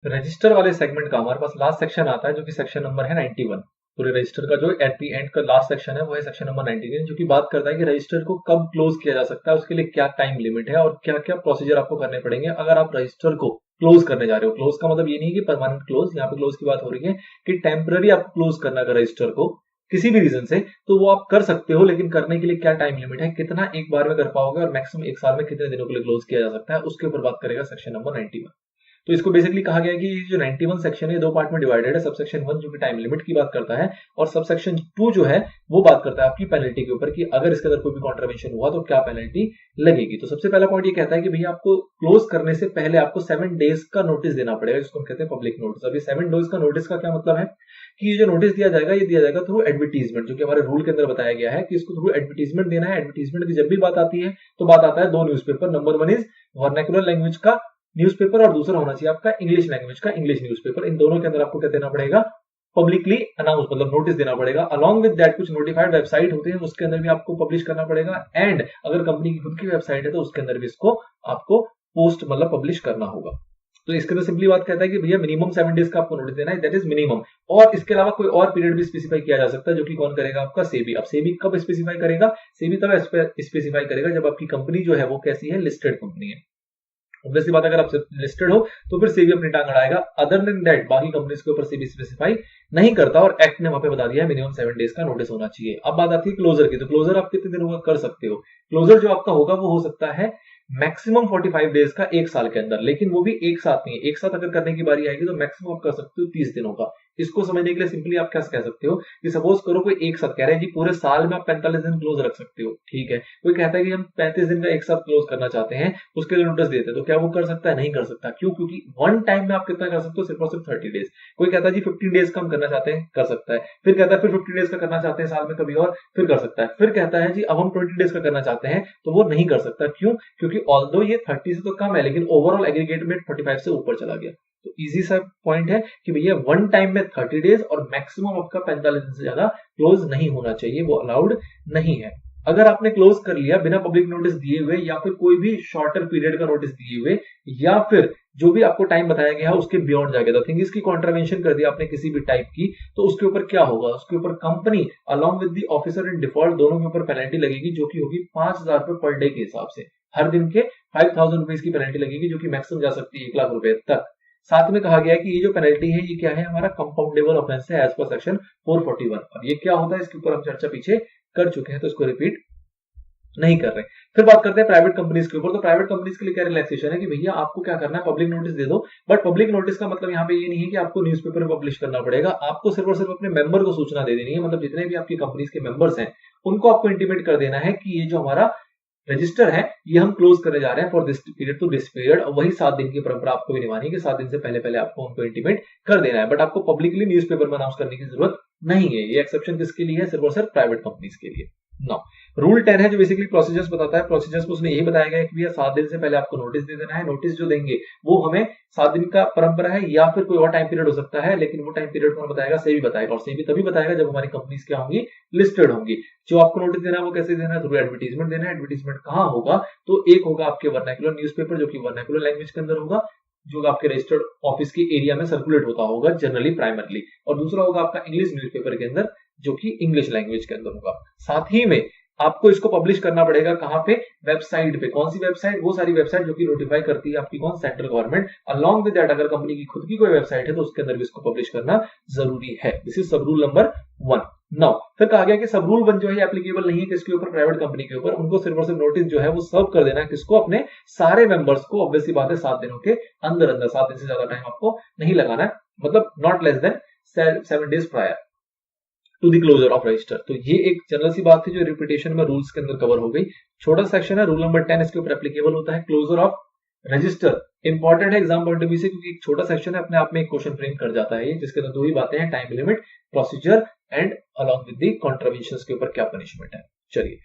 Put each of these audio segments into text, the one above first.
Register वाले segment का हमारे पास लास्ट सेक्शन आता है जो कि सेक्शन नंबर है 91। पूरे रजिस्टर का जो एट द एंड का लास्ट सेक्शन है वो है सेक्शन नंबर 99, जो कि बात करता है कि रजिस्टर को कब क्लोज किया जा सकता है, उसके लिए क्या टाइम लिमिट है और क्या क्या प्रोसीजर आपको करने पड़ेंगे अगर आप रजिस्टर को क्लोज करने जा रहे हो। क्लोज का मतलब ये नहीं कि परमानेंट क्लोज, यहाँ पे क्लोज की बात हो रही है कि टेम्पररी आपको क्लोज करना है रजिस्टर को किसी भी रीजन से, तो वो आप कर सकते हो, लेकिन करने के लिए क्या टाइम लिमिट है, कितना एक बार में कर पाओगे और मैक्सिमम एक साल में कितने दिनों के लिए क्लोज किया जा सकता है, उसके ऊपर बात करेगा सेक्शन नंबर 91। तो इसको बेसिकली कहा गया है कि ये जो 91 सेक्शन है दो पार्ट में डिवाइडेड है। सबसेक्शन 1 जो कि टाइम लिमिट की बात करता है और सबसेक्शन 2 जो है वो बात करता है आपकी पेनल्टी के ऊपर कि अगर इसके अंदर कोई भी कॉन्ट्रवेंशन हुआ तो क्या पेनल्टी लगेगी। तो सबसे पहला पॉइंट ये कहता है कि भैया आपको क्लोज करने से पहले आपको 7 डेज का नोटिस देना पड़ेगा, जिसको हम कहते हैं पब्लिक नोटिस। अभी 7 डेज का नोटिस का क्या मतलब है कि ये जो नोटिस दिया जाएगा ये दिया जाएगा थ्रू एडवर्टीजमेंट, जो कि हमारे रूल के अंदर बताया गया है कि इसको थ्रू एडवर्टीजमेंट देना है। एडवर्टीजमेंट की जब भी बात आती है तो बात आता है दो newspaper, number 1 is vernacular language का न्यूज़पेपर और दूसरा होना चाहिए आपका इंग्लिश लैंग्वेज का इंग्लिश न्यूज़पेपर। इन दोनों के अंदर आपको क्या देना पड़ेगा, पब्लिकली अनाउंस मतलब नोटिस देना पड़ेगा। अलॉन्ग विद दैट कुछ नोटिफाइड वेबसाइट होते हैं उसके अंदर भी आपको पब्लिश करना पड़ेगा, एंड अगर कंपनी की खुद की वेबसाइट है तो उसके अंदर भी इसको आपको पोस्ट मतलब पब्लिश करना होगा। तो इसके अंदर सिंपली बात कहता है कि भैया मिनिमम 7 डेज का आपको नोटिस देना है, दैट इज मिनिमम। और इसके अलावा कोई और पीरियड भी स्पेसिफाई किया जा सकता है, जो कि कौन करेगा, आपका सेबी। अब सेबी कब स्पेसिफाई करेगा, सेबी तब स्पेसिफाई करेगा जब आपकी कंपनी जो है वो कैसी है, लिस्टेड कंपनी है। ऑब्वियसली बात, अगर आप लिस्टेड हो तो फिर सेबी अपनी टांग अड़ाएगा। अदर देन दैट बाकी कंपनीज के ऊपर सेबी स्पेसिफाई नहीं करता और एक्ट ने वहां पे बता दिया है मिनिमम 7 डेज का नोटिस होना चाहिए। अब बात आती है क्लोजर की, तो क्लोजर आप कितने दिन कर सकते हो। क्लोजर जो आपका होगा वो हो सकता है मैक्सिमम 45 डेज का एक साल के अंदर, लेकिन वो भी एक साथ नहीं है। एक साथ अगर करने की बारी आएगी तो मैक्सिमम आप कर सकते हो 30 दिनों का। इसको समझने के लिए सिंपली आप क्या कह सकते हो कि सपोज करो कोई एक साथ कह रहे हैं जी पूरे साल में आप 45 दिन क्लोज रख सकते हो, ठीक है। कोई कहता है कि हम 35 दिन का एक साथ क्लोज करना चाहते हैं, उसके लिए नोटिस देते हैं, तो क्या वो कर सकता है, नहीं कर सकता। क्यों, क्योंकि वन टाइम में आप कितना कर सकते हो, सिर्फ और सिर्फ 30 डेज। कोई कहता है जी 15 डेज का हम करना चाहते हैं, कर सकता है। फिर कहता है फिर 50 डेज का करना चाहते हैं साल में कभी और, फिर कर सकता है। फिर कहता है जी अब हम 20 डेज का करना चाहते हैं, तो वो नहीं कर सकता। क्यों, क्योंकि ऑल्दो ये 30 से तो कम है लेकिन ओवरऑल एग्रीगेट में 45 से ऊपर चला गया। तो इजी सा पॉइंट है कि भैया वन टाइम में 30 डेज और मैक्सिमम आपका 45 दिन से ज्यादा क्लोज नहीं होना चाहिए, वो अलाउड नहीं है। अगर आपने क्लोज कर लिया बिना पब्लिक नोटिस दिए हुए या फिर कोई भी शॉर्टर पीरियड का नोटिस दिए हुए या फिर जो भी आपको टाइम बताया गया है उसके बियॉन्ड जाके द थिंग इसकी कॉन्ट्रवेंशन कर दिया आपने किसी भी टाइप की, तो उसके ऊपर क्या होगा, उसके ऊपर company along with the officer in default दोनों के ऊपर पेनल्टी लगेगी, जो कि होगी 5,000 रुपए पर डे के हिसाब से। हर दिन के 5,000 रुपीज की पेनल्टी लगेगी, जो कि मैक्सिमम जा सकती है 1 लाख रुपए तक। साथ में कहा गया है कि ये जो पेनल्टी है ये क्या है, हमारा कंपाउंडेबल ऑफेंस है एज पर सेक्शन 441। अब ये क्या होता है इसके ऊपर हम चर्चा पीछे कर चुके हैं, तो इसको रिपीट नहीं कर रहे। फिर बात करते हैं प्राइवेट कंपनीज के ऊपर। तो प्राइवेट कंपनीज के लिए क्या रिलैक्सेशन है कि भैया आपको क्या करना है, पब्लिक नोटिस दे दो। बट पब्लिक नोटिस का मतलब यहाँ पे ये नहीं है कि आपको न्यूज़पेपर में पब्लिश करना पड़ेगा, आपको सिर्फ और सिर्फ अपने मेंबर को सूचना दे देनी है। मतलब जितने भी आपकी कंपनीज के मेंबर्स हैं उनको आपको इंटीमेट कर देना है कि ये जो हमारा रजिस्टर है ये हम क्लोज करने जा रहे हैं for this period to this period. वही 7 दिन की परंपरा आपको भी निभानी है कि 7 दिन से पहले पहले आपको उनको इंटीमेट कर देना है, बट आपको पब्लिकली न्यूज़पेपर में अनाउंस करने की जरूरत नहीं है। ये एक्सेप्शन किसके लिए है, सिर्फ और सिर्फ प्राइवेट कंपनीज के लिए। नाउ रूल 10 है जो बेसिकली प्रोसीजर्स बताता है। प्रोसीजर्स में उसने यही बताया गया है कि भैया 7 दिन से पहले आपको नोटिस दे देना है। नोटिस जो देंगे वो हमें 7 दिन का परंपरा है या फिर कोई और टाइम पीरियड हो सकता है, लेकिन वो टाइम पीरियड कौन बताएगा, सेबी बताएगा। और सेबी तभी बताएगा जब हमारी कंपनीज क्या होंगी, लिस्टेड होंगी। जो आपको नोटिस देना है वो कैसे देना है, थ्रू एडवर्टीजमेंट देना है। एडवर्टीजमेंट कहां होगा, तो एक होगा आपके वर्नाक्युलर न्यूज़पेपर जो कि वर्नाक्युलर लैंग्वेज के अंदर होगा, जो आपके रजिस्टर्ड ऑफिस के एरिया में सर्कुलेट होता होगा जनरली प्राइमरली, और दूसरा होगा आपका इंग्लिश न्यूज़पेपर के अंदर जो कि इंग्लिश लैंग्वेज के अंदर होगा। साथ ही में आपको इसको पब्लिश करना पड़ेगा कहां पे, वेबसाइट पे। कौन सी वेबसाइट, वो सारी वेबसाइट जो कि नोटिफाई करती है आपकी कौन, central government. Along with that अगर कंपनी की खुद की कोई वेबसाइट है तो उसके अंदर भी इसको पब्लिश करना जरूरी है। दिस इज सब रूल नंबर 1। नाउ फिर कहा गया कि सब रूल 1 जो है एप्लीकेबल नहीं है किसके ऊपर, प्राइवेट कंपनी के ऊपर। उनको सिर्फ और सिर्फ नोटिस जो है वो सर्व कर देना है किसको, अपने सारे मेंबर्स को। ऑब्वियसली बात है 7 दिनों के अंदर अंदर, 7 दिन से ज्यादा टाइम आपको नहीं लगाना है, मतलब not less than 7 days prior to the closure of register. तो ये एक जनरल सी बात थी जो रिपीटेशन में रूल्स के अंदर कवर हो गई। छोटा सेक्शन है रूल नंबर 10, इसके ऊपर एप्लीकेबल होता है क्लोजर ऑफ रजिस्टर। इंपॉर्टेंट है एग्जाम पॉइंट ऑफ व्यू से, क्योंकि एक छोटा सेक्शन है अपने आप में एक क्वेश्चन फ्रेम कर जाता है ये, जिसके अंदर दो ही बातें हैं, time limit, procedure and along with the contraventions के ऊपर क्या पनिशमेंट है। चलिए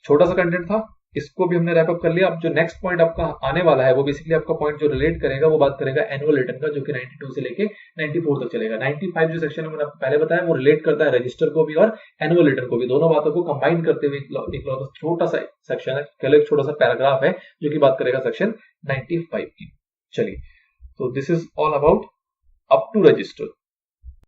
छोटा सा कंटेंट था, इसको भी हमने रैप अप कर लिया। अब जो नेक्स्ट पॉइंट आपका आने वाला है वो बेसिकली आपका पॉइंट जो रिलेट करेगा वो बात करेगा एनुअल रिटर्न का, जो कि 92 से लेके 94 तक चलेगा। 95 जो सेक्शन है मैंने आपको पहले बताया वो रिलेट करता है रजिस्टर को भी और एनुअल रिटर्न को भी, दोनों बातों को कंबाइन करते हुए एक छोटा सा सेक्शन है, कल एक छोटा सा पैराग्राफ है जो कि बात करेगा सेक्शन 95 की। चलिए तो this is all about up to register.